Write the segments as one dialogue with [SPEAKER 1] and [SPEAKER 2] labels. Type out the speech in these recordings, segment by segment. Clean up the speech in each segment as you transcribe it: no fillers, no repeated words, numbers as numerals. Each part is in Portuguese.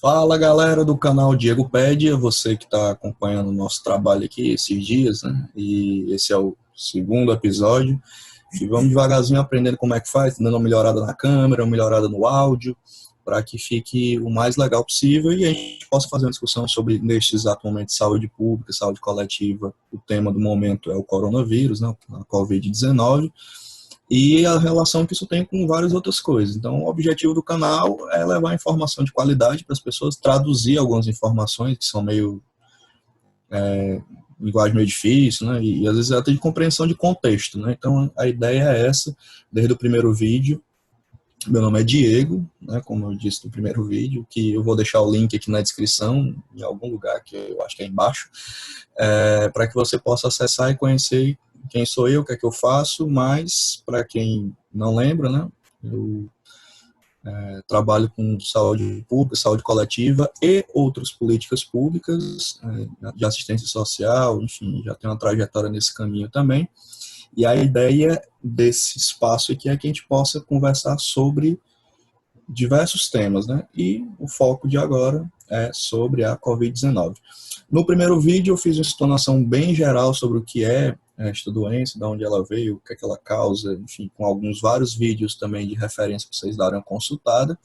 [SPEAKER 1] Fala galera do canal Diego Pédia, você que está acompanhando o nosso trabalho aqui esses dias, né? E esse é o segundo episódio. E vamos devagarzinho aprendendo como é que faz, dando uma melhorada na câmera, uma melhorada no áudio, para que fique o mais legal possível e a gente possa fazer uma discussão sobre, neste exato momento, saúde pública, saúde coletiva. O tema do momento é o coronavírus, né? A Covid-19. E a relação que isso tem com várias outras coisas. Então, o objetivo do canal é levar informação de qualidade para as pessoas, traduzir algumas informações que são meio linguagem meio difícil, né? E às vezes até de compreensão de contexto, né? Então, a ideia é essa, desde o primeiro vídeo. Meu nome é Diego, né? Como eu disse no primeiro vídeo, que eu vou deixar o link aqui na descrição, em algum lugar que eu acho que é embaixo, para que você possa acessar e conhecer quem sou eu, o que é que eu faço, mas para quem não lembra, né, eu trabalho com saúde pública, saúde coletiva e outras políticas públicas, de assistência social, enfim, já tenho uma trajetória nesse caminho também. E a ideia desse espaço aqui é que a gente possa conversar sobre diversos temas, né? E o foco de agora é sobre a Covid-19. No primeiro vídeo eu fiz uma explanação bem geral sobre o que é esta doença, de onde ela veio, o que é que ela causa, enfim, com vários vídeos também de referência para vocês darem uma consultada.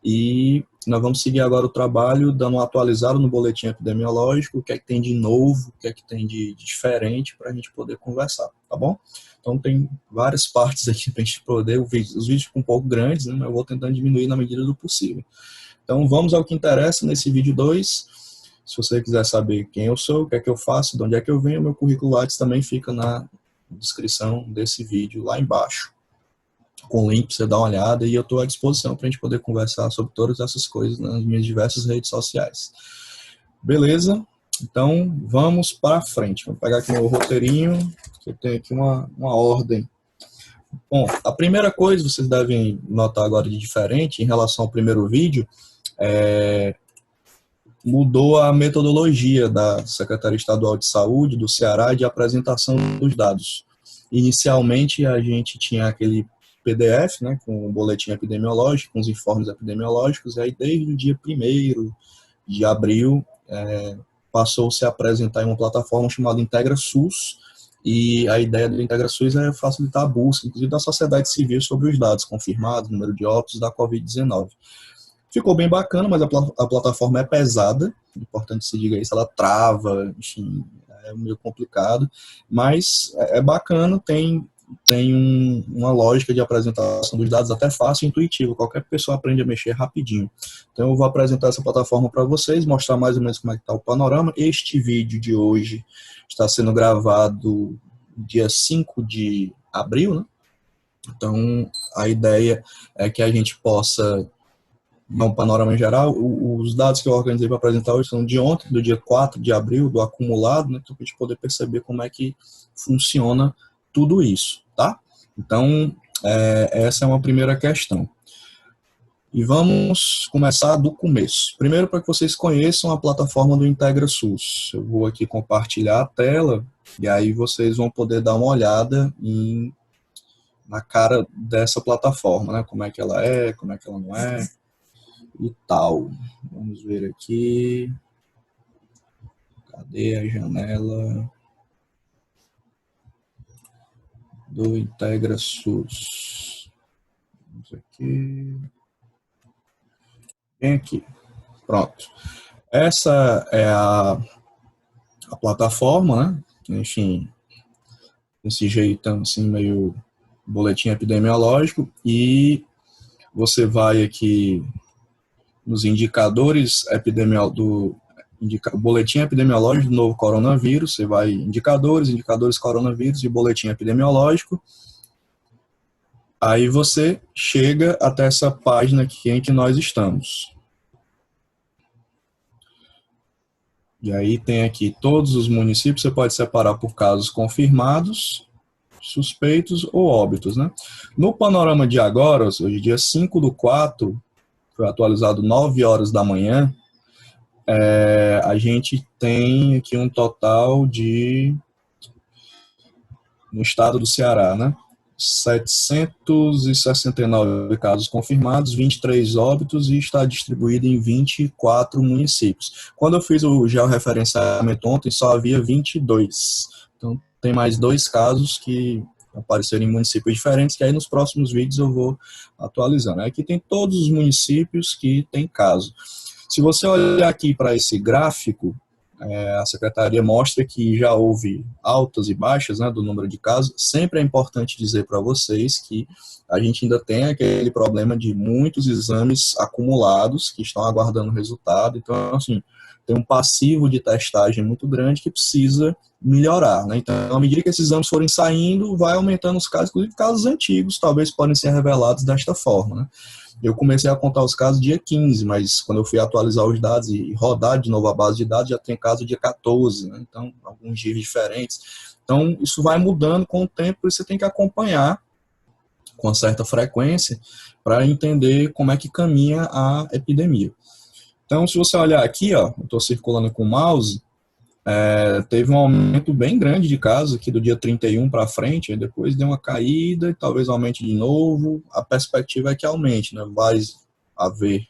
[SPEAKER 1] E nós vamos seguir agora o trabalho, dando uma atualizada no boletim epidemiológico, o que é que tem de novo, o que é que tem de diferente, para a gente poder conversar, tá bom? Então tem várias partes aqui para a gente poder, os vídeos ficam um pouco grandes, né, mas eu vou tentando diminuir na medida do possível. Então vamos ao que interessa nesse vídeo 2. Se você quiser saber quem eu sou, o que é que eu faço, de onde é que eu venho, meu currículo Lattes também fica na descrição desse vídeo lá embaixo, com o link para você dar uma olhada, e eu estou à disposição para a gente poder conversar sobre todas essas coisas nas minhas diversas redes sociais. Beleza? Então, vamos para frente. Vou pegar aqui meu roteirinho, que eu tenho aqui uma ordem. Bom, a primeira coisa que vocês devem notar agora de diferente em relação ao primeiro vídeo mudou a metodologia da Secretaria Estadual de Saúde do Ceará de apresentação dos dados. Inicialmente, a gente tinha aquele PDF, né, com o boletim epidemiológico, com os informes epidemiológicos, e aí desde o dia 1º de abril passou-se a apresentar em uma plataforma chamada IntegraSUS, e a ideia do IntegraSUS é facilitar a busca, inclusive da sociedade civil, sobre os dados confirmados, número de óbitos da Covid-19. Ficou bem bacana, mas a plataforma é pesada, importante se diga isso, ela trava, enfim, é meio complicado, mas é bacana, tem uma lógica de apresentação dos dados até fácil e intuitiva, qualquer pessoa aprende a mexer rapidinho. Então eu vou apresentar essa plataforma para vocês, mostrar mais ou menos como é que está o panorama. Este vídeo de hoje está sendo gravado dia 5 de abril, né? Então a ideia é que a gente possa dar um panorama em geral. Os dados que eu organizei para apresentar hoje são de ontem, do dia 4 de abril, do acumulado, né, para a gente poder perceber como é que funciona tudo isso, tá? Então, essa é uma primeira questão. E vamos começar do começo. Primeiro, para que vocês conheçam a plataforma do IntegraSUS. Eu vou aqui compartilhar a tela, e aí vocês vão poder dar uma olhada na cara dessa plataforma, né? Como é que ela é, como é que ela não é, e tal. Vamos ver aqui. Cadê a janela do IntegraSUS? Vamos aqui. Vem aqui. Pronto. Essa é a plataforma, né? Enfim, desse jeitão assim, meio boletim epidemiológico, e você vai aqui nos indicadores do boletim epidemiológico do novo coronavírus, você vai indicadores coronavírus e boletim epidemiológico. Aí você chega até essa página aqui em que nós estamos. E aí tem aqui todos os municípios, você pode separar por casos confirmados, suspeitos ou óbitos, né? No panorama de agora, hoje dia 5/4, foi atualizado 9 horas da manhã, a gente tem aqui um total de, no estado do Ceará, né, 769 casos confirmados, 23 óbitos e está distribuído em 24 municípios. Quando eu fiz o georreferenciamento ontem, só havia 22. Então, tem mais 2 casos que apareceram em municípios diferentes, que aí nos próximos vídeos eu vou atualizando. Aqui tem todos os municípios que tem caso. Se você olhar aqui para esse gráfico, a Secretaria mostra que já houve altas e baixas, né, do número de casos. Sempre é importante dizer para vocês que a gente ainda tem aquele problema de muitos exames acumulados que estão aguardando resultado. Então, assim, tem um passivo de testagem muito grande que precisa melhorar, né? Então, à medida que esses exames forem saindo, vai aumentando os casos, inclusive casos antigos, talvez podem ser revelados desta forma, né? Eu comecei a contar os casos dia 15, mas quando eu fui atualizar os dados e rodar de novo a base de dados, já tem caso dia 14, né? Então, alguns dias diferentes. Então, isso vai mudando com o tempo e você tem que acompanhar com certa frequência para entender como é que caminha a epidemia. Então, se você olhar aqui, ó, eu estou circulando com o mouse, teve um aumento bem grande de casos aqui do dia 31 para frente, aí depois deu uma caída e talvez aumente de novo. A perspectiva é que aumente, né? Vai haver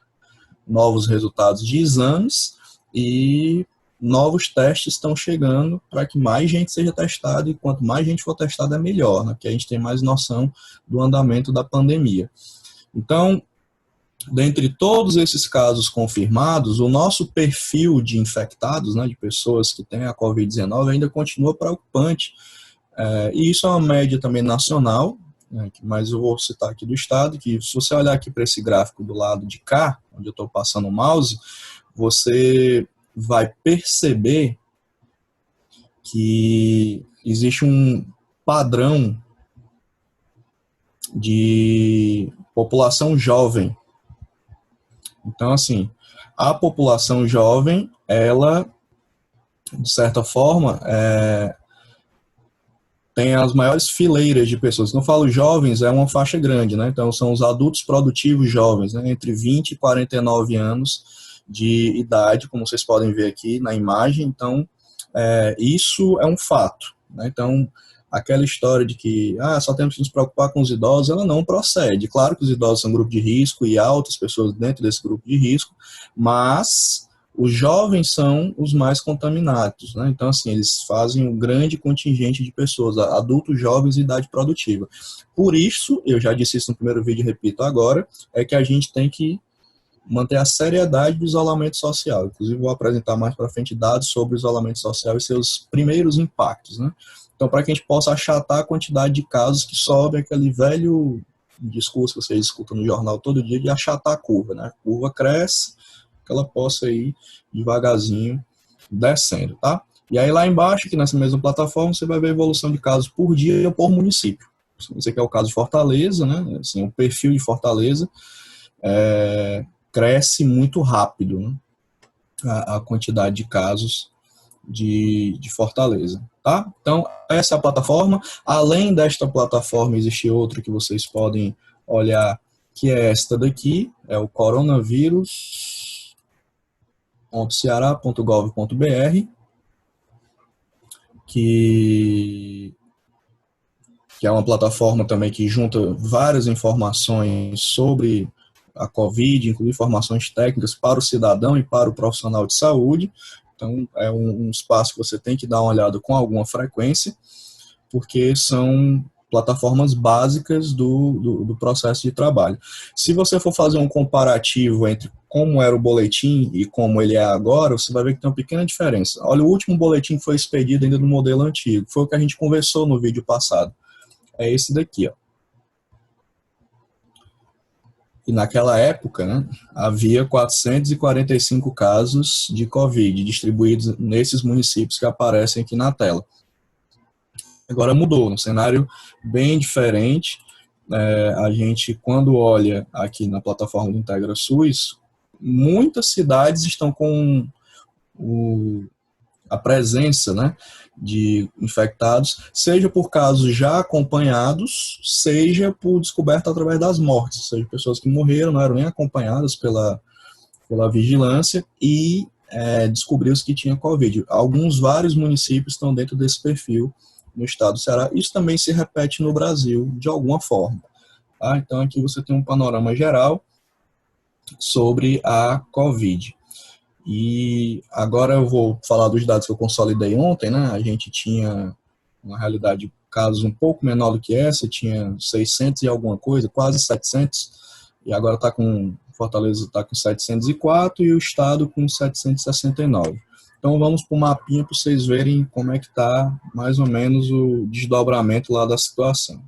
[SPEAKER 1] novos resultados de exames e novos testes estão chegando para que mais gente seja testada, e quanto mais gente for testada é melhor, né? Porque a gente tem mais noção do andamento da pandemia. Então, dentre todos esses casos confirmados, o nosso perfil de infectados, né, de pessoas que têm a Covid-19, ainda continua preocupante. E isso é uma média também nacional, né, mas eu vou citar aqui do estado, que se você olhar aqui para esse gráfico do lado de cá, onde eu estou passando o mouse, você vai perceber que existe um padrão de população jovem. Então, assim, a população jovem, ela, de certa forma, tem as maiores fileiras de pessoas. Quando eu falo jovens, é uma faixa grande, né? Então, são os adultos produtivos jovens, né? Entre 20 e 49 anos de idade, como vocês podem ver aqui na imagem. Então, isso é um fato, né? Então, aquela história de que só temos que nos preocupar com os idosos, ela não procede. Claro que os idosos são um grupo de risco e há outras pessoas dentro desse grupo de risco, mas os jovens são os mais contaminados, né? Então, assim, eles fazem um grande contingente de pessoas, adultos, jovens e idade produtiva. Por isso, eu já disse isso no primeiro vídeo e repito agora, é que a gente tem que manter a seriedade do isolamento social. Inclusive, vou apresentar mais para frente dados sobre o isolamento social e seus primeiros impactos, né? Então, para que a gente possa achatar a quantidade de casos que sobe, aquele velho discurso que vocês escutam no jornal todo dia de achatar a curva, né? A curva cresce, que ela possa ir devagarzinho descendo, tá? E aí lá embaixo, aqui nessa mesma plataforma, você vai ver a evolução de casos por dia ou por município. Esse aqui é o caso de Fortaleza, né? Assim, o perfil de Fortaleza cresce muito rápido, né? A quantidade de casos de Fortaleza, tá? Então, essa é a plataforma. Além desta plataforma, existe outra que vocês podem olhar, que é esta daqui, é o coronavírus.ceará.gov.br, que é uma plataforma também que junta várias informações sobre a Covid, inclusive informações técnicas para o cidadão e para o profissional de saúde. Então, é um espaço que você tem que dar uma olhada com alguma frequência, porque são plataformas básicas do processo de trabalho. Se você for fazer um comparativo entre como era o boletim e como ele é agora, você vai ver que tem uma pequena diferença. Olha, o último boletim que foi expedido ainda no modelo antigo, foi o que a gente conversou no vídeo passado. É esse daqui, ó. E naquela época, né, havia 445 casos de Covid distribuídos nesses municípios que aparecem aqui na tela. Agora mudou, um cenário bem diferente. A gente, quando olha aqui na plataforma do Integra SUS, muitas cidades estão com a presença, né, de infectados, seja por casos já acompanhados, seja por descoberta através das mortes, ou seja, pessoas que morreram, não eram nem acompanhadas pela vigilância e descobriu-se que tinha Covid. Vários municípios estão dentro desse perfil no estado do Ceará, isso também se repete no Brasil de alguma forma. Tá? Então aqui você tem um panorama geral sobre a Covid. E agora eu vou falar dos dados que eu consolidei ontem, né? A gente tinha uma realidade de casos um pouco menor do que essa, tinha 600 e alguma coisa, quase 700, e agora Fortaleza está com 704 e o estado com 769. Então vamos para o mapinha para vocês verem como é que está mais ou menos o desdobramento lá da situação.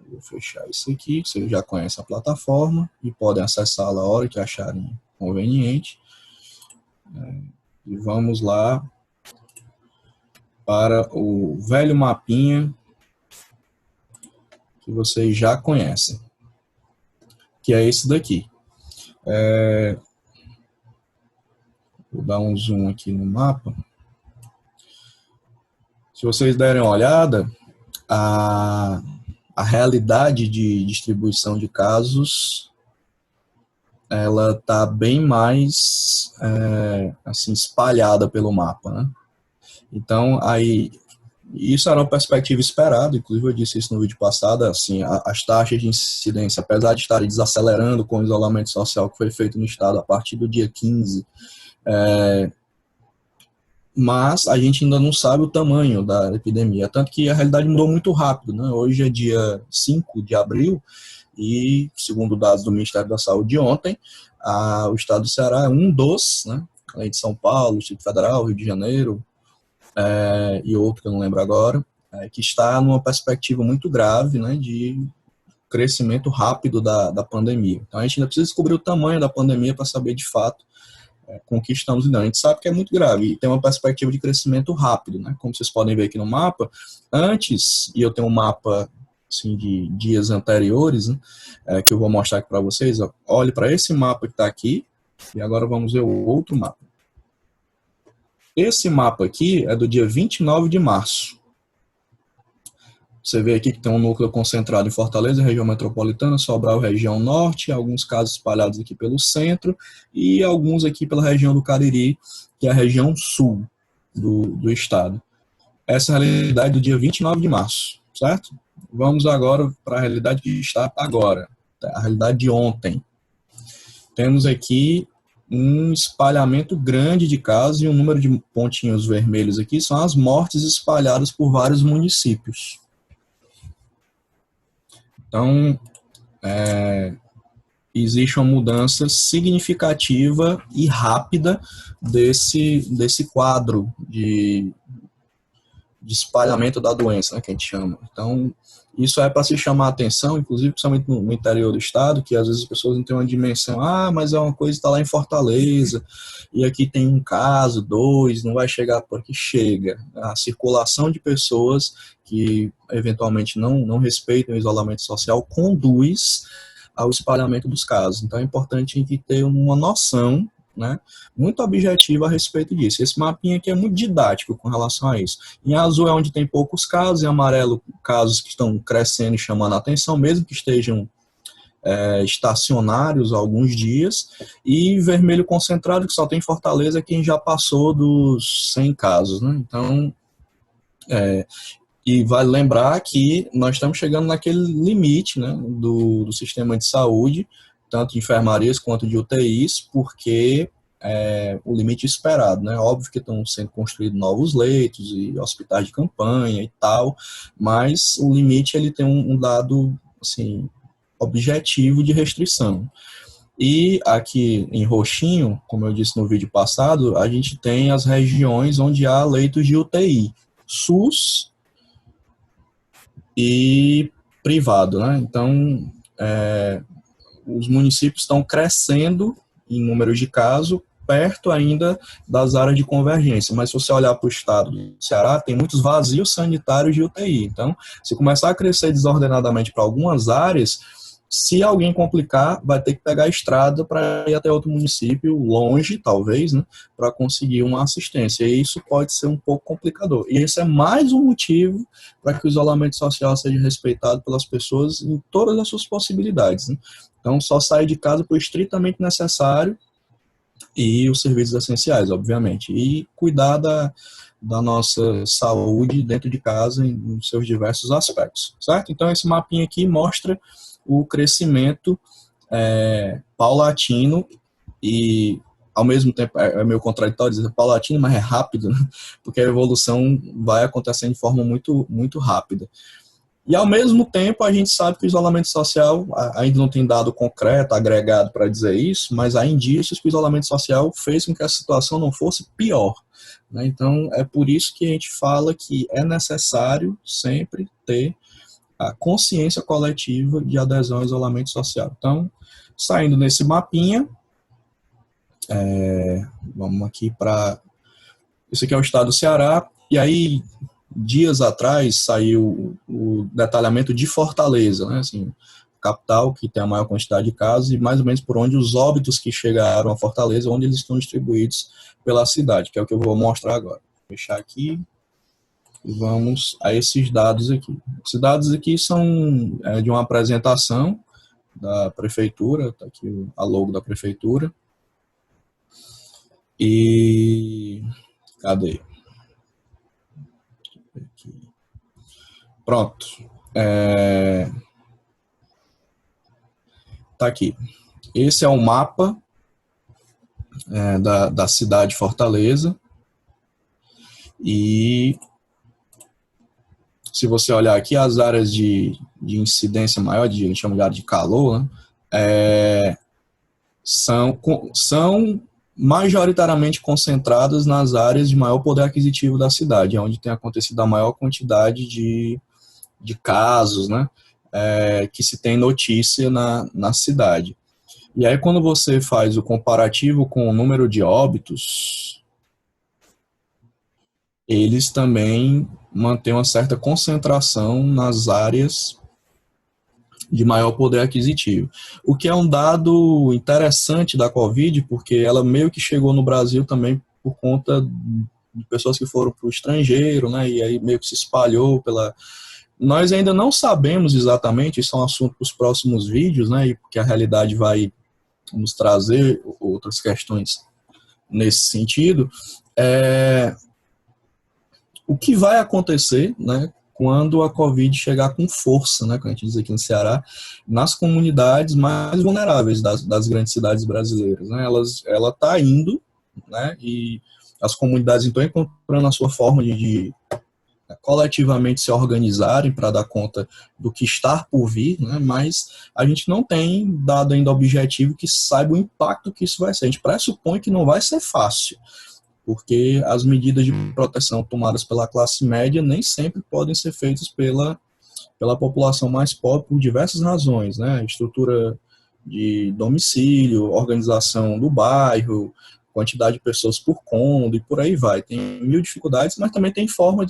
[SPEAKER 1] Vou fechar isso aqui, vocês já conhecem a plataforma e podem acessá-la a hora que acharem conveniente. E vamos lá para o velho mapinha que vocês já conhecem, que é esse daqui. Vou dar um zoom aqui no mapa. Se vocês derem uma olhada, a realidade de distribuição de casos, ela está bem mais assim, espalhada pelo mapa, né? Então, aí, isso era uma perspectiva esperada, inclusive eu disse isso no vídeo passado, assim, as taxas de incidência, apesar de estarem desacelerando com o isolamento social que foi feito no estado a partir do dia 15, mas a gente ainda não sabe o tamanho da epidemia, tanto que a realidade mudou muito rápido, né? Hoje é dia 5 de abril e, segundo dados do Ministério da Saúde ontem, o estado do Ceará é um dos, né, além de São Paulo, Distrito Federal, Rio de Janeiro, e outro que eu não lembro agora, que está numa perspectiva muito grave, né, de crescimento rápido da pandemia. Então a gente ainda precisa descobrir o tamanho da pandemia para saber de fato com o que estamos lidando. A gente sabe que é muito grave e tem uma perspectiva de crescimento rápido, né? Como vocês podem ver aqui no mapa, antes, e eu tenho um mapa assim, de dias anteriores, né, que eu vou mostrar aqui para vocês, ó. Olhe para esse mapa que está aqui e agora vamos ver o outro mapa. Esse mapa aqui é do dia 29 de março. Você vê aqui que tem um núcleo concentrado em Fortaleza, região metropolitana, Sobral, região norte, alguns casos espalhados aqui pelo centro e alguns aqui pela região do Cariri, que é a região sul do estado. Essa é a realidade do dia 29 de março, certo? Vamos agora para a realidade que está agora, a realidade de ontem. Temos aqui um espalhamento grande de casos e um número de pontinhos vermelhos aqui são as mortes espalhadas por vários municípios. Então, existe uma mudança significativa e rápida desse quadro de espalhamento da doença, né, que a gente chama. Então, isso é para se chamar a atenção, inclusive, principalmente no interior do estado, que às vezes as pessoas não têm uma dimensão, mas é uma coisa que está lá em Fortaleza, e aqui tem um caso, 2, não vai chegar por aqui. Chega. A circulação de pessoas que eventualmente não respeitam o isolamento social conduz ao espalhamento dos casos. Então é importante a gente ter uma noção, né, muito objetiva a respeito disso. Esse mapinha aqui é muito didático com relação a isso. Em azul é onde tem poucos casos, em amarelo casos que estão crescendo e chamando a atenção, mesmo que estejam estacionários há alguns dias, e vermelho concentrado, que só tem Fortaleza, quem já passou dos 100 casos, né? Então, e vale lembrar que nós estamos chegando naquele limite, né, do sistema de saúde, tanto de enfermarias quanto de UTIs, porque o limite esperado, né? Óbvio que estão sendo construídos novos leitos e hospitais de campanha e tal, mas o limite ele tem um dado assim, objetivo de restrição. E aqui em roxinho, como eu disse no vídeo passado, a gente tem as regiões onde há leitos de UTI, SUS e privado, né? Então, os municípios estão crescendo em números de casos, perto ainda das áreas de convergência. Mas se você olhar para o estado do Ceará, tem muitos vazios sanitários de UTI. Então, se começar a crescer desordenadamente para algumas áreas, se alguém complicar, vai ter que pegar a estrada para ir até outro município, longe, talvez, né, para conseguir uma assistência. E isso pode ser um pouco complicador. E esse é mais um motivo para que o isolamento social seja respeitado pelas pessoas em todas as suas possibilidades, né? Então, só sair de casa por estritamente necessário e os serviços essenciais, obviamente. E cuidar da nossa saúde dentro de casa em seus diversos aspectos, certo? Então, esse mapinha aqui mostra o crescimento paulatino e, ao mesmo tempo, é meio contraditório dizer paulatino, mas é rápido, né? Porque a evolução vai acontecendo de forma muito, muito rápida. E, ao mesmo tempo, a gente sabe que o isolamento social ainda não tem dado concreto, agregado para dizer isso, mas há indícios que o isolamento social fez com que a situação não fosse pior, né? Então, é por isso que a gente fala que é necessário sempre ter a consciência coletiva de adesão ao isolamento social. Então, saindo nesse mapinha, vamos aqui para... Esse aqui é o estado do Ceará, e aí dias atrás saiu o detalhamento de Fortaleza, né, assim, capital que tem a maior quantidade de casos e mais ou menos por onde os óbitos que chegaram a Fortaleza, onde eles estão distribuídos pela cidade, que é o que eu vou mostrar agora. Vou fechar aqui e vamos a esses dados aqui. Esses dados aqui são de uma apresentação da prefeitura, tá aqui a logo da prefeitura. E cadê? Pronto. Tá aqui. Esse é o mapa da cidade de Fortaleza. E se você olhar aqui, as áreas de incidência maior, a gente chama de área de calor, né, são majoritariamente concentradas nas áreas de maior poder aquisitivo da cidade, onde tem acontecido a maior quantidade de casos, né, que se tem notícia na cidade. E aí, quando você faz o comparativo com o número de óbitos, eles também mantêm uma certa concentração nas áreas de maior poder aquisitivo. O que é um dado interessante da Covid, porque ela meio que chegou no Brasil também por conta de pessoas que foram para o estrangeiro, né, e aí meio que se espalhou pela... Nós ainda não sabemos exatamente, isso é um assunto para os próximos vídeos, né, e porque a realidade vai nos trazer outras questões nesse sentido, o que vai acontecer, né, quando a Covid chegar com força, né, como a gente diz aqui no Ceará, nas comunidades mais vulneráveis das grandes cidades brasileiras, né, ela está indo, né, e as comunidades estão encontrando a sua forma de coletivamente se organizarem para dar conta do que está por vir, né, mas a gente não tem dado ainda objetivo que saiba o impacto que isso vai ser. A gente pressupõe que não vai ser fácil, porque as medidas de proteção tomadas pela classe média nem sempre podem ser feitas pela população mais pobre por diversas razões, né, estrutura de domicílio, organização do bairro, quantidade de pessoas por cômodo e por aí vai. Tem mil dificuldades, mas também tem formas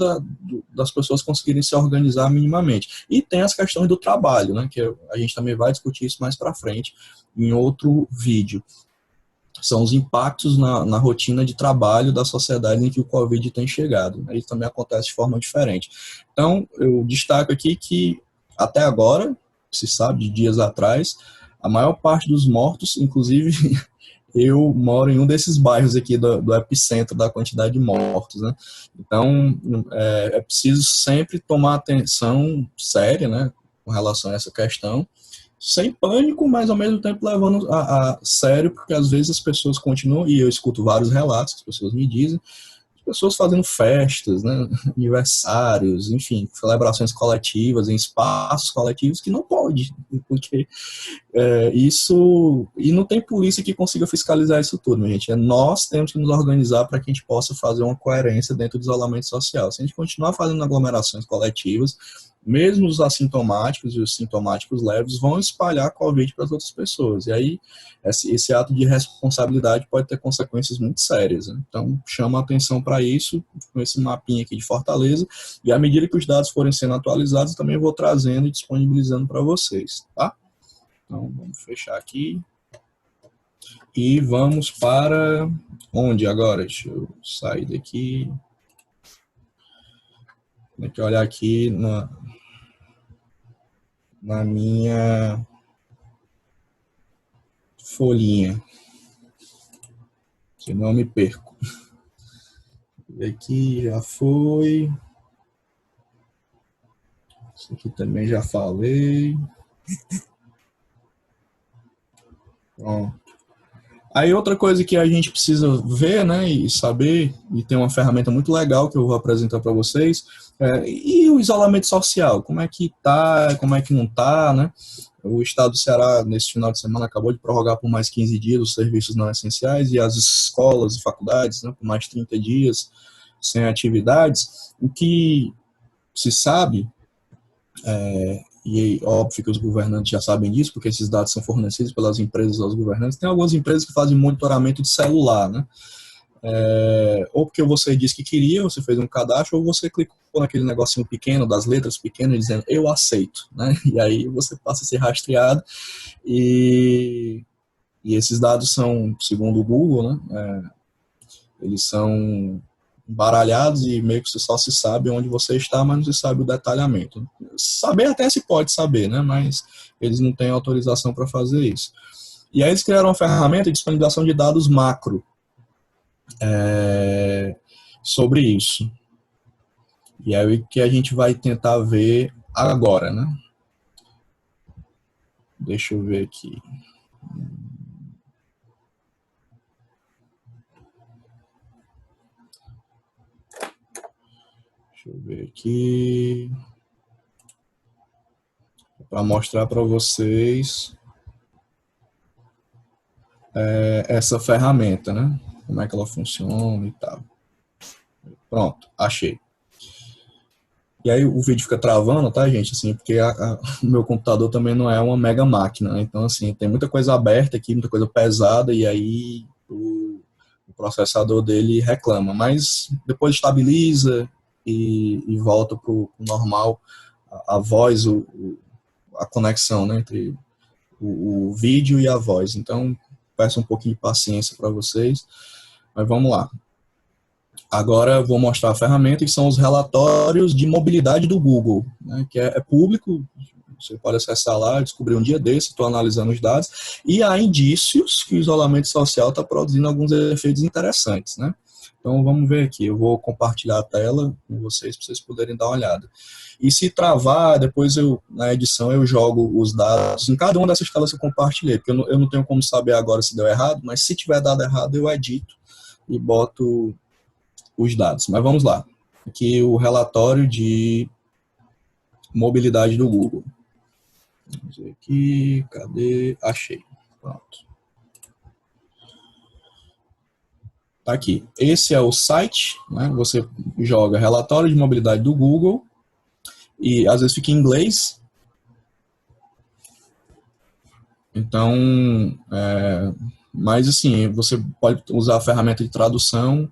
[SPEAKER 1] das pessoas conseguirem se organizar minimamente. E tem as questões do trabalho, né, que a gente também vai discutir isso mais para frente em outro vídeo. São os impactos na rotina de trabalho da sociedade em que o Covid tem chegado. Isso também acontece de forma diferente. Então, eu destaco aqui que, até agora, se sabe, de dias atrás, a maior parte dos mortos, inclusive eu moro em um desses bairros aqui do epicentro da quantidade de mortos, né? Então, é preciso sempre tomar atenção séria, né, com relação a essa questão, sem pânico, mas ao mesmo tempo levando a sério, porque às vezes as pessoas continuam, e eu escuto vários relatos que as pessoas me dizem, pessoas fazendo festas, né, aniversários, enfim, celebrações coletivas, em espaços coletivos que não pode, porque isso, e não tem polícia que consiga fiscalizar isso tudo, minha gente. Nós temos que nos organizar para que a gente possa fazer uma coerência dentro do isolamento social. Se a gente continuar fazendo aglomerações coletivas, mesmo os assintomáticos e os sintomáticos leves vão espalhar a Covid para as outras pessoas. E aí, esse ato de responsabilidade pode ter consequências muito sérias, né? Então, chama a atenção para isso, com esse mapinha aqui de Fortaleza, e à medida que os dados forem sendo atualizados, eu também vou trazendo e disponibilizando para vocês, tá? Então, vamos fechar aqui. E vamos para onde agora? Deixa eu sair daqui. Tem que olhar aqui na minha folhinha. senão eu me perco. Aqui já foi. Isso aqui também já falei. Pronto. Aí outra coisa que a gente precisa ver, né, e saber, e tem uma ferramenta muito legal que eu vou apresentar para vocês, e o isolamento social, como é que tá, como é que não tá, né? O Estado do Ceará, nesse final de semana, acabou de prorrogar por mais 15 dias os serviços não essenciais e as escolas e faculdades, né, por mais 30 dias sem atividades. O que se sabe, e óbvio que os governantes já sabem disso, porque esses dados são fornecidos pelas empresas aos governantes. Tem algumas empresas que fazem monitoramento de celular, né? Ou porque você disse que queria, você fez um cadastro, ou você clicou naquele negocinho pequeno, das letras pequenas, dizendo eu aceito, né? E aí você passa a ser rastreado, e esses dados são, segundo o Google, né? Eles são baralhados e meio que só se sabe onde você está, mas não se sabe o detalhamento. Saber até se pode saber, né? Mas eles não têm autorização para fazer isso. E aí eles criaram uma ferramenta de disponibilização de dados macro sobre isso. E é o que a gente vai tentar ver agora, né? Deixa eu ver aqui. Deixa eu ver aqui. Para mostrar para vocês essa ferramenta, né? Como é que ela funciona e tal. Pronto, achei. E aí o vídeo fica travando, tá, gente? Assim, porque o meu computador também não é uma mega máquina, né? Então, assim, tem muita coisa aberta aqui, muita coisa pesada, e aí o processador dele reclama. Mas depois estabiliza e volta pro normal a voz, a conexão, né, entre o vídeo e a voz. Então, peço um pouquinho de paciência para vocês, mas vamos lá. Agora eu vou mostrar a ferramenta que são os relatórios de mobilidade do Google, né, que é público, você pode acessar lá, descobrir um dia desse, estou analisando os dados, e há indícios que o isolamento social está produzindo alguns efeitos interessantes, né? Então vamos ver aqui, eu vou compartilhar a tela com vocês para vocês poderem dar uma olhada. E se travar, depois na edição eu jogo os dados em cada uma dessas telas que eu compartilhei, porque eu não tenho como saber agora se deu errado, mas se tiver dado errado eu edito e boto os dados. Mas vamos lá. Aqui o relatório de mobilidade do Google. Vamos ver aqui, cadê? Achei. Pronto. Tá aqui. Esse é o site, né? Você joga relatório de mobilidade do Google e às vezes fica em inglês. Então, mas assim, você pode usar a ferramenta de tradução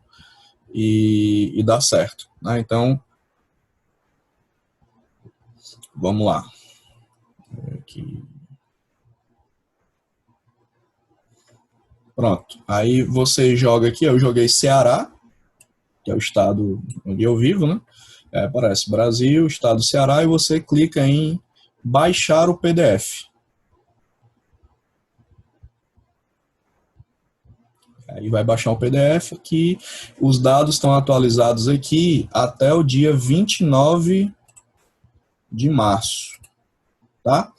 [SPEAKER 1] e dá certo, né? Então, vamos lá. Aqui. Pronto. Aí você joga aqui, eu joguei Ceará, que é o estado onde eu vivo, né? Aparece Brasil, estado do Ceará, e você clica em baixar o PDF. Aí vai baixar o PDF que os dados estão atualizados aqui até o dia 29 de março, tá?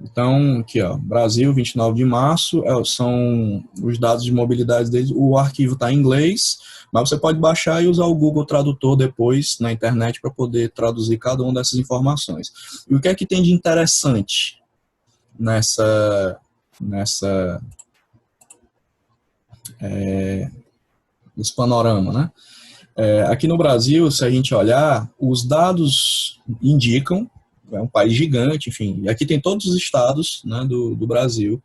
[SPEAKER 1] Então, aqui, ó, Brasil, 29 de março, são os dados de mobilidade deles. O arquivo está em inglês, mas você pode baixar e usar o Google Tradutor depois na internet para poder traduzir cada uma dessas informações. E o que é que tem de interessante nesse panorama, né? Aqui no Brasil, se a gente olhar, os dados indicam, é um país gigante, enfim, e aqui tem todos os estados, né, do Brasil,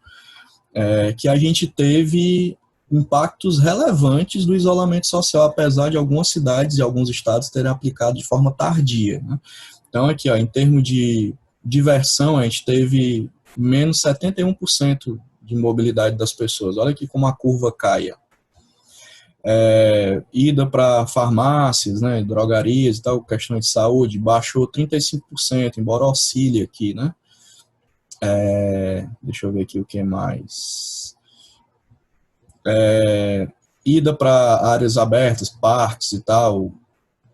[SPEAKER 1] que a gente teve impactos relevantes do isolamento social, apesar de algumas cidades e alguns estados terem aplicado de forma tardia, né? Então aqui, ó, em termos de diversão, a gente teve menos 71% de mobilidade das pessoas. Olha aqui como a curva cai. Ida para farmácias, né, drogarias e tal, questão de saúde, baixou 35%, embora oscile aqui, né? Deixa eu ver aqui o que mais. ida para áreas abertas, parques e tal,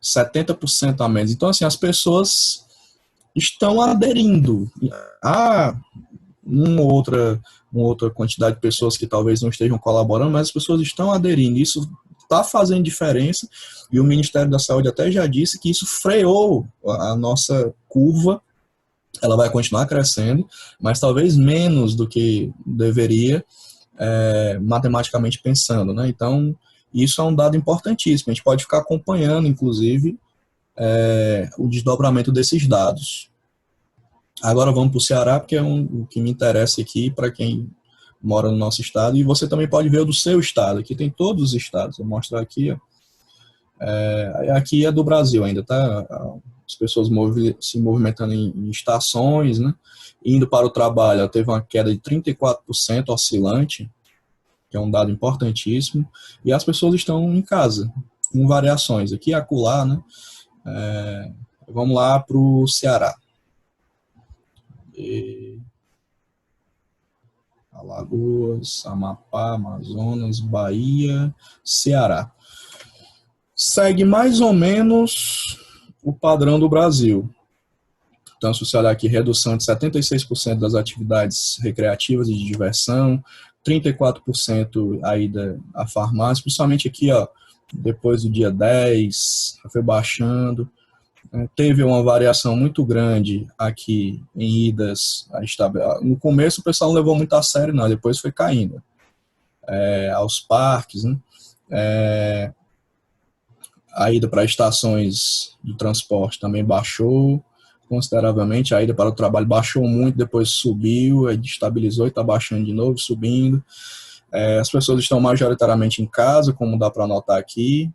[SPEAKER 1] 70% a menos. Então, assim, as pessoas estão aderindo. Há uma outra quantidade de pessoas que talvez não estejam colaborando, mas as pessoas estão aderindo. Isso está fazendo diferença e o Ministério da Saúde até já disse que isso freou a nossa curva. Ela vai continuar crescendo, mas talvez menos do que deveria, matematicamente pensando, né? Então, isso é um dado importantíssimo. A gente pode ficar acompanhando, inclusive, o desdobramento desses dados. Agora vamos para o Ceará, porque é o que me interessa aqui para quem mora no nosso estado, e você também pode ver o do seu estado. Aqui tem todos os estados. Vou mostrar aqui. Ó. Aqui é do Brasil ainda, tá? As pessoas se movimentando em estações, né? Indo para o trabalho, ela teve uma queda de 34% oscilante, que é um dado importantíssimo, e as pessoas estão em casa, com variações aqui e acolá, né? Vamos lá para o Ceará. Alagoas, Amapá, Amazonas, Bahia, Ceará. Segue mais ou menos o padrão do Brasil. Então, se você olhar aqui, redução de 76% das atividades recreativas e de diversão, 34% a ida à farmácia, principalmente aqui, ó, depois do dia 10, foi baixando. Teve uma variação muito grande aqui em idas. No começo o pessoal não levou muito a sério, não, depois foi caindo. Aos parques, né? A ida para estações de transporte também baixou consideravelmente, a ida para o trabalho baixou muito, depois subiu, aí estabilizou e está baixando de novo, subindo. As pessoas estão majoritariamente em casa, como dá para notar aqui.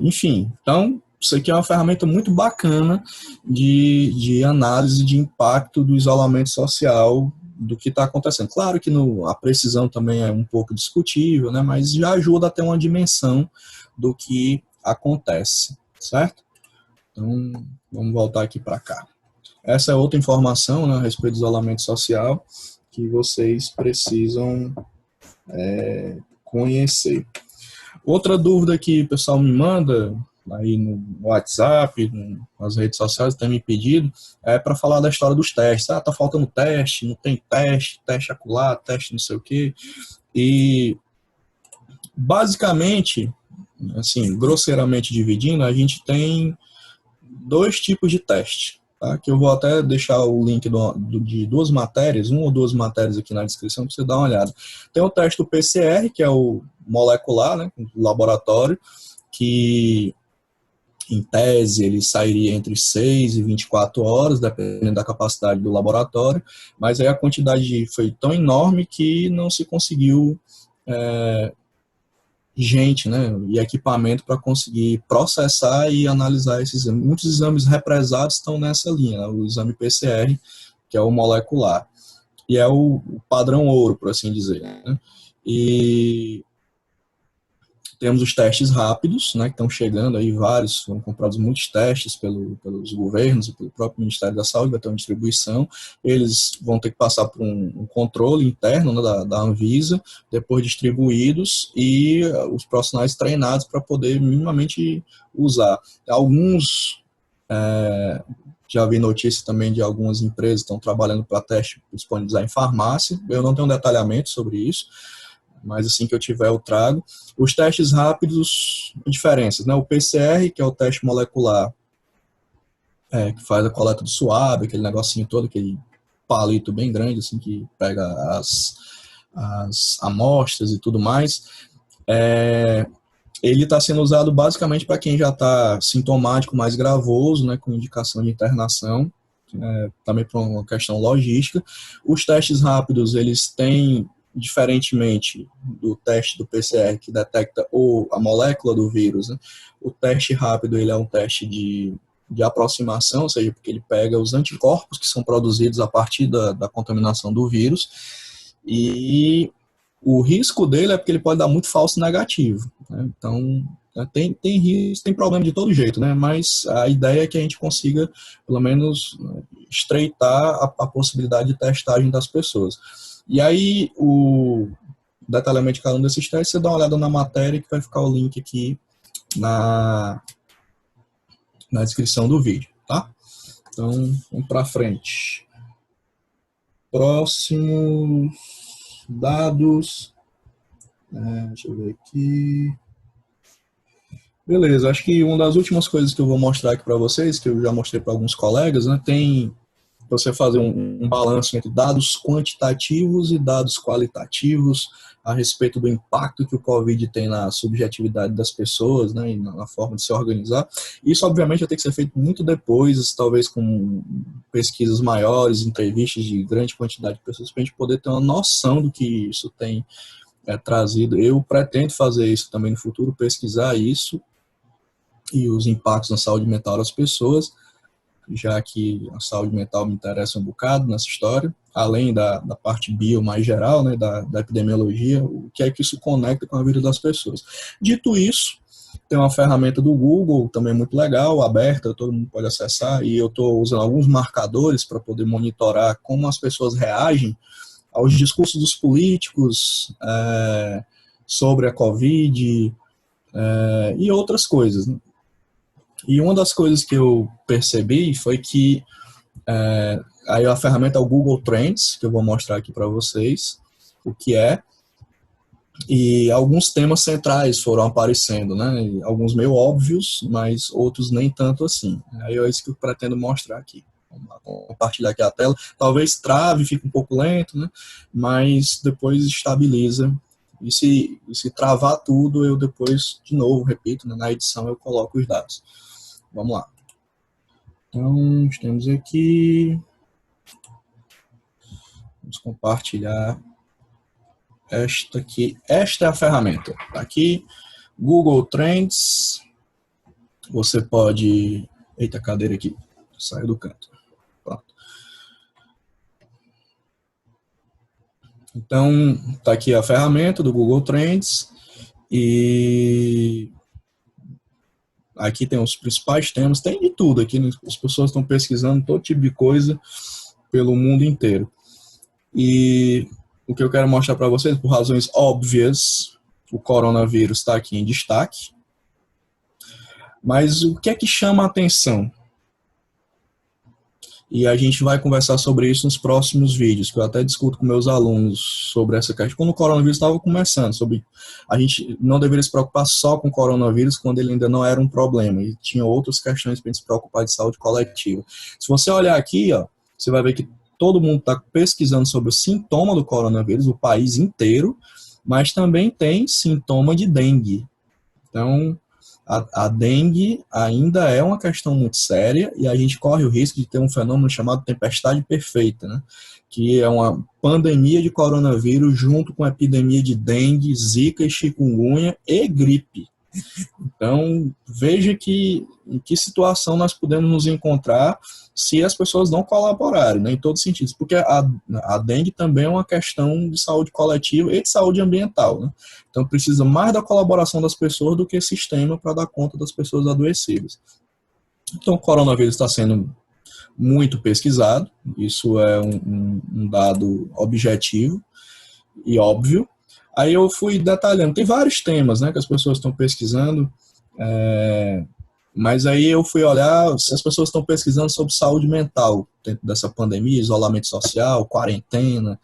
[SPEAKER 1] Enfim, então, isso aqui é uma ferramenta muito bacana de análise de impacto do isolamento social do que está acontecendo. Claro que a precisão também é um pouco discutível, né, mas já ajuda a ter uma dimensão do que acontece, certo? Então, vamos voltar aqui para cá. Essa é outra informação, né, a respeito do isolamento social que vocês precisam conhecer. Outra dúvida que o pessoal me manda aí no WhatsApp, nas redes sociais, tem me pedido, é para falar da história dos testes. Tá faltando teste, não tem teste acolá, teste não sei o quê. E, basicamente, assim, grosseiramente dividindo, a gente tem 2 tipos de teste, tá? Que eu vou até deixar o link de 2 matérias, 1 ou 2 matérias aqui na descrição para você dar uma olhada. Tem o teste do PCR, que é o molecular, né, do laboratório, que em tese ele sairia entre 6 e 24 horas, dependendo da capacidade do laboratório, mas aí a quantidade foi tão enorme que não se conseguiu gente, né, e equipamento para conseguir processar e analisar esses exames. Muitos exames represados estão nessa linha, né, o exame PCR, que é o molecular, e é o padrão ouro, por assim dizer, né? E temos os testes rápidos, né, que estão chegando aí vários, foram comprados muitos testes pelos governos e pelo próprio Ministério da Saúde, vai ter uma distribuição, eles vão ter que passar por um controle interno, né, da Anvisa, depois distribuídos e os profissionais treinados para poder minimamente usar. Alguns, já vi notícia também de algumas empresas que estão trabalhando para teste disponibilizar em farmácia, eu não tenho detalhamento sobre isso, mas assim que eu tiver eu trago. Os testes rápidos, diferenças, né? O PCR, que é o teste molecular, que faz a coleta do suave, aquele negocinho todo, aquele palito bem grande, assim, que pega as amostras e tudo mais. Ele está sendo usado basicamente para quem já está sintomático mais gravoso, né, com indicação de internação, também por uma questão logística. Os testes rápidos, eles têm, diferentemente do teste do PCR, que detecta a molécula do vírus, né? O teste rápido ele é um teste de aproximação, ou seja, porque ele pega os anticorpos que são produzidos a partir da contaminação do vírus, e o risco dele é porque ele pode dar muito falso negativo, né? Então, tem risco, tem problema de todo jeito, né? Mas a ideia é que a gente consiga, pelo menos, estreitar a possibilidade de testagem das pessoas. E aí, detalhamento de cada um desses testes, você dá uma olhada na matéria que vai ficar o link aqui na descrição do vídeo, tá? Então, vamos para frente. Próximos dados. Deixa eu ver aqui. Beleza, acho que uma das últimas coisas que eu vou mostrar aqui para vocês, que eu já mostrei para alguns colegas, né, tem você fazer um balanço entre dados quantitativos e dados qualitativos a respeito do impacto que o Covid tem na subjetividade das pessoas, né, e na forma de se organizar. Isso, obviamente, vai ter que ser feito muito depois, talvez com pesquisas maiores, entrevistas de grande quantidade de pessoas, para a gente poder ter uma noção do que isso tem trazido. Eu pretendo fazer isso também no futuro, pesquisar isso e os impactos na saúde mental das pessoas, já que a saúde mental me interessa um bocado nessa história, além da parte bio mais geral, né, da epidemiologia, o que é que isso conecta com a vida das pessoas. Dito isso, tem uma ferramenta do Google, também muito legal, aberta, todo mundo pode acessar, e eu estou usando alguns marcadores para poder monitorar como as pessoas reagem aos discursos dos políticos sobre a Covid e outras coisas, né? E uma das coisas que eu percebi foi que aí a ferramenta é o Google Trends, que eu vou mostrar aqui para vocês o que é, e alguns temas centrais foram aparecendo, né? E alguns meio óbvios, mas outros nem tanto assim. Aí é isso que eu pretendo mostrar aqui. Vamos lá, compartilhar aqui a tela. Talvez trave, fique um pouco lento, né? Mas depois estabiliza. E se travar tudo, eu depois, de novo, repito, né? Na edição eu coloco os dados. Vamos lá. Então, temos aqui. Vamos compartilhar esta aqui. Esta é a ferramenta. Tá aqui, Google Trends. Você pode... Eita, a cadeira aqui. Saiu do canto. Pronto. Então, tá aqui a ferramenta do Google Trends. E... aqui tem os principais temas, tem de tudo aqui, né? As pessoas estão pesquisando todo tipo de coisa pelo mundo inteiro. E o que eu quero mostrar para vocês, por razões óbvias, o coronavírus está aqui em destaque. Mas o que é que chama a atenção? E a gente vai conversar sobre isso nos próximos vídeos, que eu até discuto com meus alunos sobre essa questão. Quando o coronavírus estava começando, sobre a gente não deveria se preocupar só com o coronavírus quando ele ainda não era um problema, e tinha outras questões para a gente se preocupar de saúde coletiva. Se você olhar aqui, ó, você vai ver que todo mundo está pesquisando sobre o sintoma do coronavírus, o país inteiro, mas também tem sintoma de dengue. Então, a dengue ainda é uma questão muito séria e a gente corre o risco de ter um fenômeno chamado tempestade perfeita, né? Que é uma pandemia de coronavírus junto com a epidemia de dengue, zika, chikungunya e gripe. Então, veja em que situação nós podemos nos encontrar se as pessoas não colaborarem, né, em todos os sentidos, porque a dengue também é uma questão de saúde coletiva e de saúde ambiental, né? Então precisa mais da colaboração das pessoas do que sistema para dar conta das pessoas adoecidas. Então o coronavírus está sendo muito pesquisado, isso é um dado objetivo e óbvio. Aí eu fui detalhando, tem vários temas, né, que as pessoas estão pesquisando, mas aí eu fui olhar se as pessoas estão pesquisando sobre saúde mental dentro dessa pandemia, isolamento social, quarentena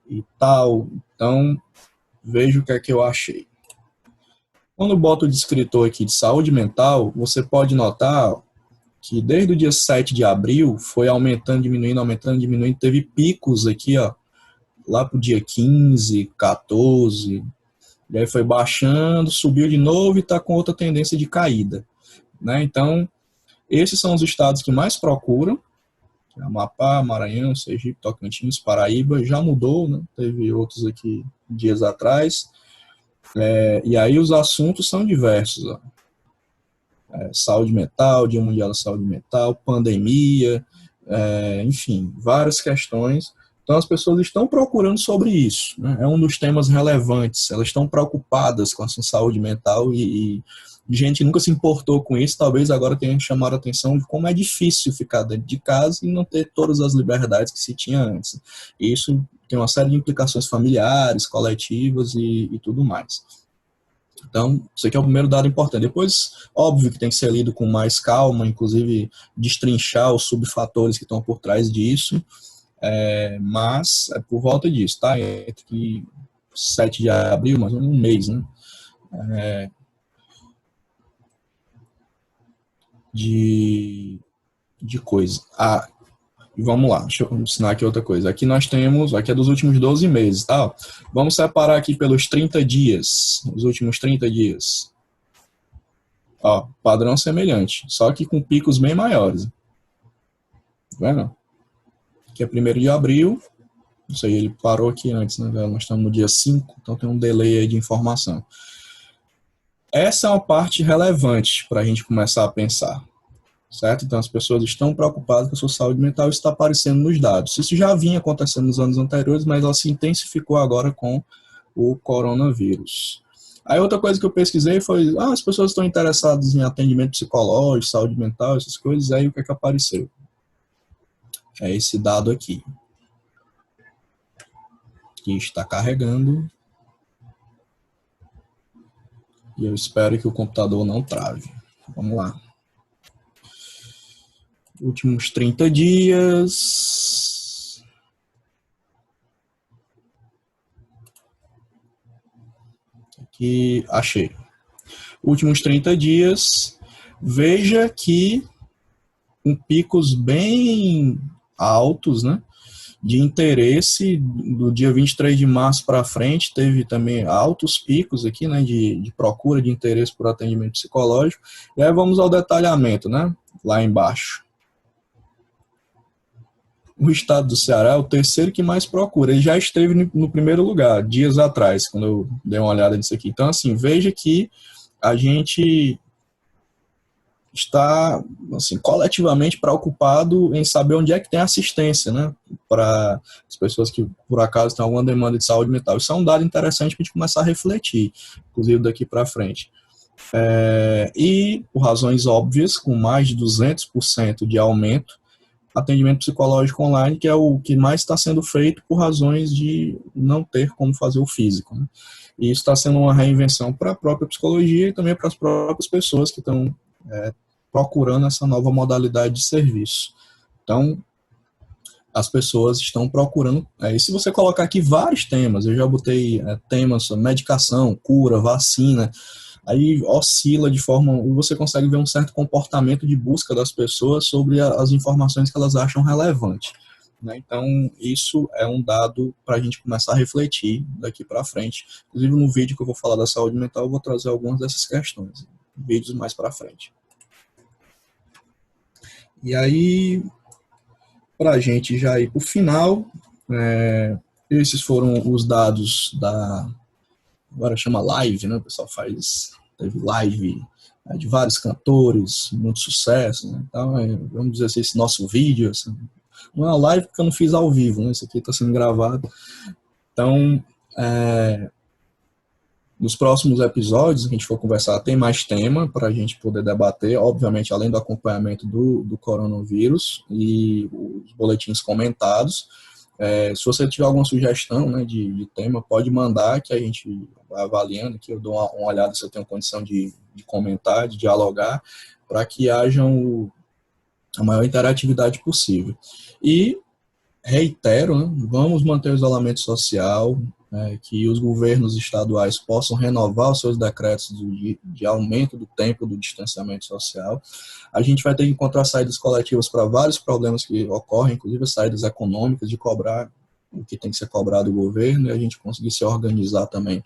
[SPEAKER 1] e tal. Então, veja o que é que eu achei. Quando eu boto o descritor aqui de saúde mental, você pode notar que desde o dia 7 de abril foi aumentando, diminuindo, teve picos aqui, ó, lá para o dia 15, 14, e aí foi baixando, subiu de novo e está com outra tendência de caída, né? Então, esses são os estados que mais procuram, Amapá, Maranhão, Sergipe, Tocantins, Paraíba, já mudou, né? Teve outros aqui dias atrás, e aí os assuntos são diversos, ó. Saúde mental, Dia Mundial da Saúde Mental, pandemia, enfim, várias questões. Então as pessoas estão procurando sobre isso, né? É um dos temas relevantes, elas estão preocupadas com a sua saúde mental e gente nunca se importou com isso, talvez agora tenha chamado a atenção de como é difícil ficar dentro de casa e não ter todas as liberdades que se tinha antes. E isso tem uma série de implicações familiares, coletivas e tudo mais. Então, isso aqui é o primeiro dado importante. Depois, óbvio que tem que ser lido com mais calma, inclusive destrinchar os subfatores que estão por trás disso, mas é por volta disso, tá? Entre 7 de abril, mais ou menos um mês, né? De coisa. E vamos lá, deixa eu ensinar aqui outra coisa. Aqui nós temos, aqui é dos últimos 12 meses, tá? Vamos separar aqui pelos 30 dias, os últimos 30 dias. Ó, padrão semelhante, só que com picos bem maiores. Tá vendo? Aqui é 1º de abril, não sei, ele parou aqui antes, né? Nós estamos no dia 5, então tem um delay aí de informação. Essa é uma parte relevante para a gente começar a pensar. Certo? Então, as pessoas estão preocupadas com a sua saúde mental, isso está aparecendo nos dados. Isso já vinha acontecendo nos anos anteriores, mas ela se intensificou agora com o coronavírus. Aí outra coisa que eu pesquisei foi, as pessoas estão interessadas em atendimento psicológico, saúde mental, essas coisas, aí o que é que apareceu? É esse dado aqui, que está carregando, e eu espero que o computador não trave. Vamos lá. Últimos 30 dias. Aqui, achei. Últimos 30 dias. Veja que com picos bem altos, né? De interesse, do dia 23 de março para frente, teve também altos picos aqui, né? De procura de interesse por atendimento psicológico. E aí vamos ao detalhamento, né? Lá embaixo. O estado do Ceará é o terceiro que mais procura. Ele já esteve no primeiro lugar, dias atrás, quando eu dei uma olhada nisso aqui. Então, assim, veja que a gente está, assim, coletivamente preocupado em saber onde é que tem assistência, né, para as pessoas que, por acaso, têm alguma demanda de saúde mental. Isso é um dado interessante para a gente começar a refletir, inclusive daqui para frente. E, por razões óbvias, com mais de 200% de aumento, atendimento psicológico online, que é o que mais está sendo feito por razões de não ter como fazer o físico, né? E isso está sendo uma reinvenção para a própria psicologia e também para as próprias pessoas que estão procurando essa nova modalidade de serviço. Então, as pessoas estão procurando. E se você colocar aqui vários temas, eu já botei temas sobre medicação, cura, vacina, aí oscila de forma, você consegue ver um certo comportamento de busca das pessoas sobre as informações que elas acham relevantes. Né? Então, isso é um dado para a gente começar a refletir daqui para frente. Inclusive, no vídeo que eu vou falar da saúde mental, eu vou trazer algumas dessas questões, vídeos mais para frente. E aí, para a gente já ir para o final, esses foram os dados da... Agora chama live, né? O pessoal teve live de vários cantores, muito sucesso, né? Então, vamos dizer assim, esse nosso vídeo, assim, não é uma live porque eu não fiz ao vivo, né? Isso aqui está sendo gravado. Então, nos próximos episódios, a gente for conversar, tem mais tema para a gente poder debater, obviamente, além do acompanhamento do coronavírus e os boletins comentados. Se você tiver alguma sugestão, né, de tema, pode mandar, que a gente vai avaliando, que eu dou uma olhada se eu tenho condição de comentar, de dialogar, para que haja a maior interatividade possível. E reitero, né, vamos manter o isolamento social, que os governos estaduais possam renovar os seus decretos de aumento do tempo do distanciamento social. A gente vai ter que encontrar saídas coletivas para vários problemas que ocorrem, inclusive saídas econômicas, de cobrar o que tem que ser cobrado do governo, e a gente conseguir se organizar também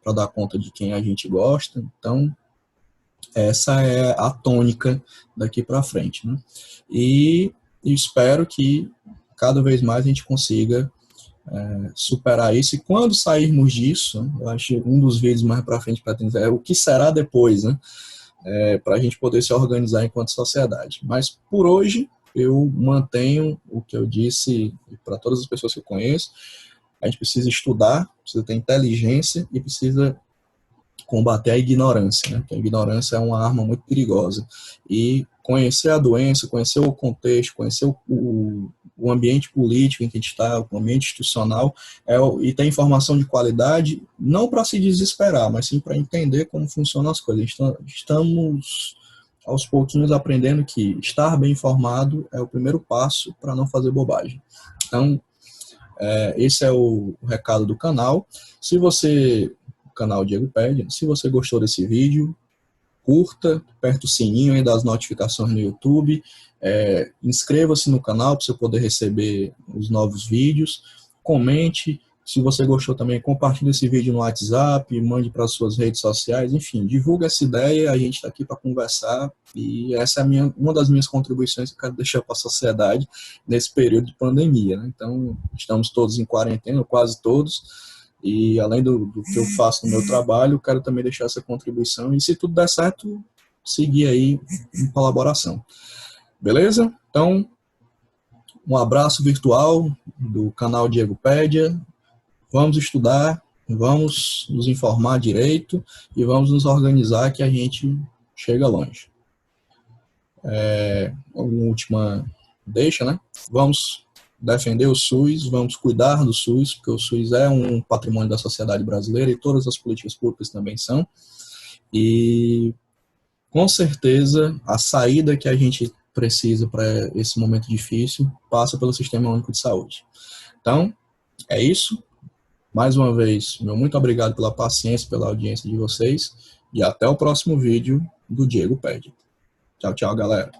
[SPEAKER 1] para dar conta de quem a gente gosta. Então, essa é a tônica daqui para frente, né? E espero que cada vez mais a gente consiga superar isso, e quando sairmos disso, eu acho que um dos vídeos mais para frente é o que será depois, né? Para a gente poder se organizar enquanto sociedade. Mas por hoje eu mantenho o que eu disse para todas as pessoas que eu conheço: a gente precisa estudar, precisa ter inteligência e precisa combater a ignorância, né? Porque a ignorância é uma arma muito perigosa. E conhecer a doença, conhecer o contexto, conhecer o ambiente político em que a gente está, o ambiente institucional, e ter informação de qualidade, não para se desesperar, mas sim para entender como funcionam as coisas. Estamos, aos pouquinhos, aprendendo que estar bem informado é o primeiro passo para não fazer bobagem. Então, esse é o recado do canal. O canal Diegopédia, se você gostou desse vídeo, curta, aperte o sininho aí das notificações no YouTube, inscreva-se no canal para você poder receber os novos vídeos, comente, se você gostou também, compartilhe esse vídeo no WhatsApp, mande para as suas redes sociais, enfim, divulga essa ideia, a gente está aqui para conversar, e essa é uma das minhas contribuições que eu quero deixar para a sociedade nesse período de pandemia, né? Então, estamos todos em quarentena, quase todos, e além do que eu faço no meu trabalho, eu quero também deixar essa contribuição, e se tudo der certo, seguir aí em colaboração. Beleza? Então, um abraço virtual do canal Diegopédia. Vamos estudar, vamos nos informar direito e vamos nos organizar que a gente chega longe. Uma última deixa, né? Vamos defender o SUS, vamos cuidar do SUS, porque o SUS é um patrimônio da sociedade brasileira e todas as políticas públicas também são. E, com certeza, a saída que a gente precisa para esse momento difícil passa pelo Sistema Único de Saúde. Então, é isso. Mais uma vez, meu muito obrigado pela paciência, pela audiência de vocês, e até o próximo vídeo do Diegopédia. Tchau, tchau, galera.